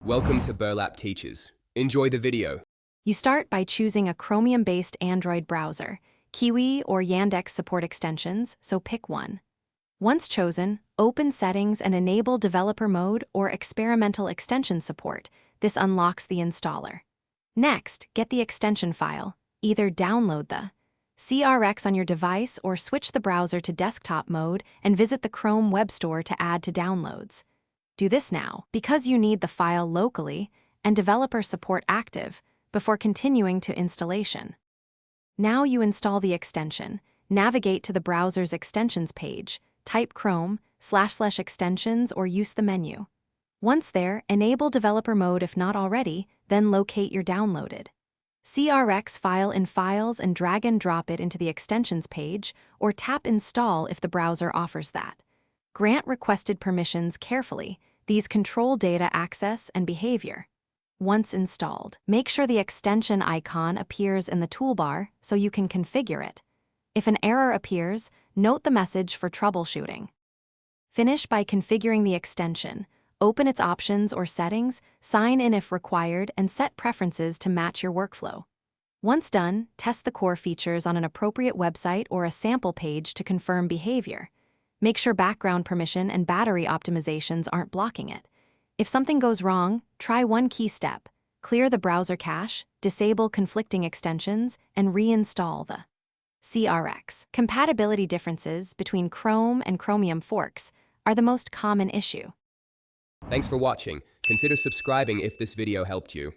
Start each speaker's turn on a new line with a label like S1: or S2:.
S1: Welcome to Burlap Teachers. Enjoy the video.
S2: You start by choosing a Chromium-based Android browser. Kiwi or Yandex support extensions, so pick one. Once chosen, open Settings and enable Developer Mode or Experimental Extension support. This unlocks the installer. Next, get the extension file. Either download the CRX on your device or switch the browser to desktop mode and visit the Chrome Web Store to add to downloads. Do this now, because you need the file locally and developer support active before continuing to installation. Now you install the extension. Navigate to the browser's extensions page, type Chrome//extensions or use the menu. Once there, enable developer mode if not already, then locate your downloaded CRX file in Files and drag and drop it into the extensions page, or tap Install if the browser offers that. Grant requested permissions carefully. These control data access and behavior. Once installed, make sure the extension icon appears in the toolbar so you can configure it. If an error appears, note the message for troubleshooting. Finish by configuring the extension. Open its options or settings, sign in if required, and set preferences to match your workflow. Once done, test the core features on an appropriate website or a sample page to confirm behavior. Make sure background permission and battery optimizations aren't blocking it. If something goes wrong, try one key step. Clear the browser cache, disable conflicting extensions, and reinstall the CRX. Compatibility differences between Chrome and Chromium forks are the most common issue.
S1: Thanks for watching. Consider subscribing if this video helped you.